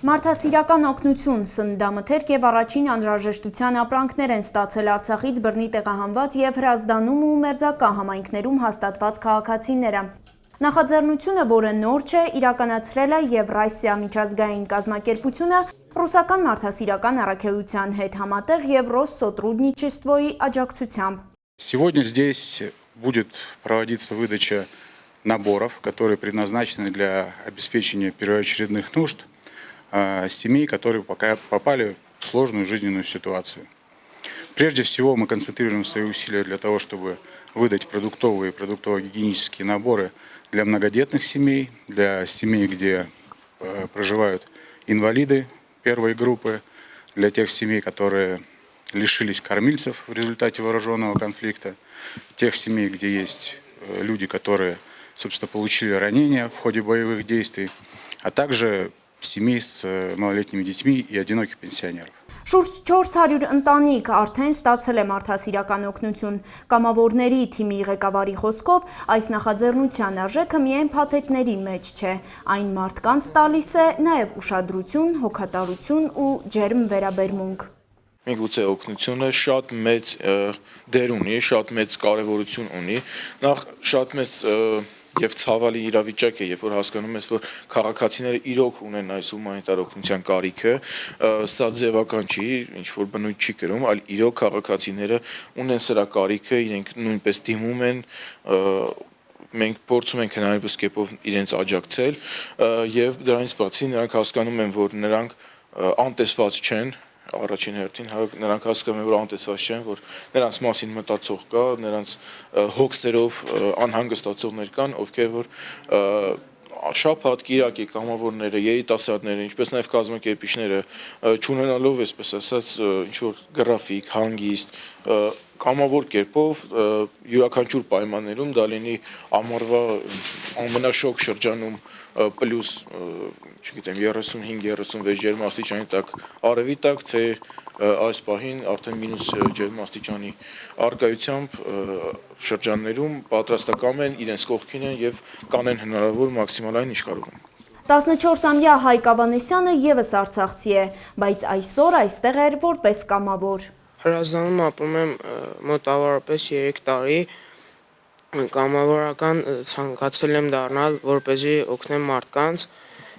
Մարդասիրական օգնություն, սննդամթերք եւ առաջին անհրաժեշտության ապրանքներ են ստացել Արցախից բռնի տեղահանված եւ Հրազդանում ու Մերձակա համայնքներում հաստատված քաղաքացիները։ Նախաձեռնությունը, որը նոր չէ, իրականացրել է Եվրասիա միջազգային կազմակերպությունը ռուսական մարդասիրական առաքելության հետ համատեղ եւ Россотрудничествоյի աջակցությամբ։ Сегодня здесь будет проводиться выдача наборов, которые предназначены для обеспечения первоочередных нужд семей, которые пока попали в сложную жизненную ситуацию. Прежде всего мы концентрируем свои усилия для того, чтобы выдать продуктовые и продуктово-гигиенические наборы для многодетных семей, для семей, где проживают инвалиды первой группы, для тех семей, которые лишились кормильцев в результате вооруженного конфликта, тех семей, где есть люди, которые, собственно, получили ранения в ходе боевых действий, а также семей с малолетними детьми и одиноких пенсионеров. Շուրջ 400 ընտանիք արդեն ստացել է մարդասիրական օգնություն։ Կամավորների թիմի ղեկավարի խոսքով այս նախաձեռնության արժեքը միայն փաթեթների մեջ չէ, այն մարդկանց տալիս է նաև ուշադրություն, հոգատարություն ու ջերմ վերաբերմունք։ Մենք գուցե օգնությունը շատ մեծ դեր ունի, շատ մեծ կարևորություն ունի, նախ շատ մեծ Եվ ցավալի իրավիճակ է, երբ որ հասկանում ես, որ քաղաքացիները իրոք ունեն այս հումանիտար օգնության կարիքը, սա ձևական չի, ինչ որ բնույթ չի կրում, այլ իրոք քաղաքացիները ունեն սրա կարիքը, իրենք նույնպես դիմում են, մենք փորձում ենք հնարավորինս կերպով իրենց աջակցել եւ դրանից բացի նրանք հասկանում են, որ նրանք անտեսված չեն առաջին հերթին նրանք հասկանում են, որ անտեսված չեն, որ նրանց մասին մտածող կա, նրանց հոգսերով անհանգստացողներ կան, ովքեր որ շաբաթ, կիրակի կամավորները, երիտասարդները, ինչպես նաև կազմակերպիչները, չունենալով, այսպես ասած, ինչ-որ գրաֆիկ, հանգիստ, կամավոր կերպով յուրաքանչյուր պայմաններում դա լինի ամառվա ամենաշոգ շրջանում պլյուս, չգիտեմ, 35-36 ջերմաստիճանի տակ արևի տակ, թե այս պահին արդեն մինուս ջերմաստիճանի արկայությամբ շրջաններում պատրաստակամ են, իրենց կողքին են եւ կանեն հնարավոր մաքսիմալային ինչ կարող են։ 14-ամյա Հայկ Ավանեսյանը եւս արցախցի է, բայց այսօր այստեղ էր որպես կամավոր։ Հրազդանում ապրում եմ մոտավորապես 3 տարի, կամավորական ցանկացել եմ դառնալ, որպեսզի օգնեմ մարդկանց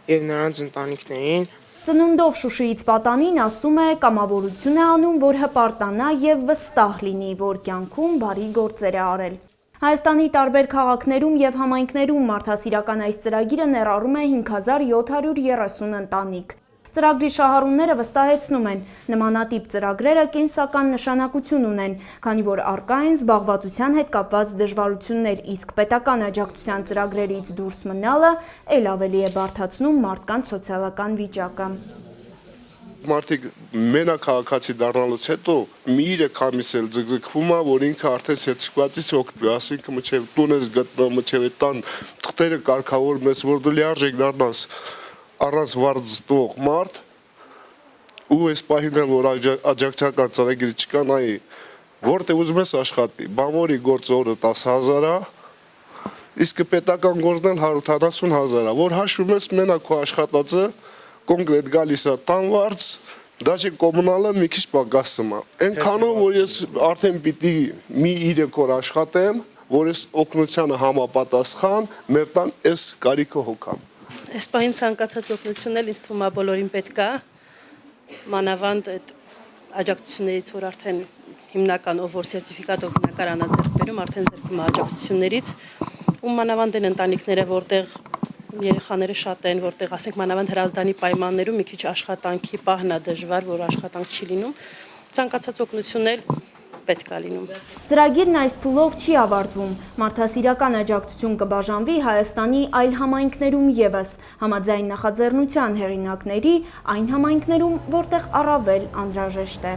եւ նրանց ընտանիքներին։ Ծնունդով Շուշիից պատանին ասում է կամավորություն է անում, որ հպարտանա եւ վստահ լինի, որ կյանքում բարի գործեր է արել։ Հայաստանի տարբեր քաղաքներում եւ համայնքներում մարդասիրական այս ծրագիրը ներառում է 5730 ընտանիք։ Ծրագրի շահառուները վստահեցնում են, նմանատիպ ծրագրերը կենսական նշանակություն ունեն, քանի որ առկա են զբաղվածության հետ կապված դժվարություններ, իսկ պետական աջակցության ծրագրերից դուրս մնալը էլ ավելի է բարդացնում մարդկանց սոցիալական վիճակը։ Մարդիկ մենակ քաղաքացի դառնալուց հետո մի 3 ամիս էլ ձգձգվում է, որ ինքը արդեն սերտիֆիկատից օգտվի, ասինքն մինչև տուն ես գտնում, մինչև տան թղթերը կարգավորում ես, որ դու լիարժեք դառնաս առանց վարձ տող մարդ ու այս պահին էլ որ աջակցական ծրագիր չկան, այ որտեղ ուզում ես աշխատի, բամորի գործ օրը 10,000 է, իսկ պետական գործն էլ 140,000 է, որ հաշվում ես մենակ քո աշխատածը կոնկրետ գալիս է տան վարձ, դաժե կոմունալը մի քիչ պակասում է։ Այնքանով որ ես արդեն պիտի մի 3 օր աշխատեմ, որ ես օգնությանը համապատասխան մեր տան այս կարիքը հոգամ։ Այս պահին ցանկացած օգնությունն էլ ինձ թվում է բոլորին պետք է, մանավանդ այդ աջակցություններից, որ արդեն հիմնական ով որ սերտիֆիկատ օգնակարանա ձեռք բերում, արդեն ձեռքում է աջակցություններից, ու մանավանդ են ընտանիքները, որտեղ երեխաները շատ են, որտեղ ասենք մանավանդ Հրազդանի պայմաններում մի քիչ աշխատանքի պահն է դժվար, որ աշխատանք չի լինում, ցանկացած օգնությունն էլ պետք է լինում։ Ծրագիրն այս փուլով չի ավարտվում։ Մարդասիրական աջակցություն կբաժանվի Հայաստանի այլ համայնքներում եւս, համաձայն նախաձեռնության հեղինակների այն համայնքներում, որտեղ առավել անհրաժեշտ է։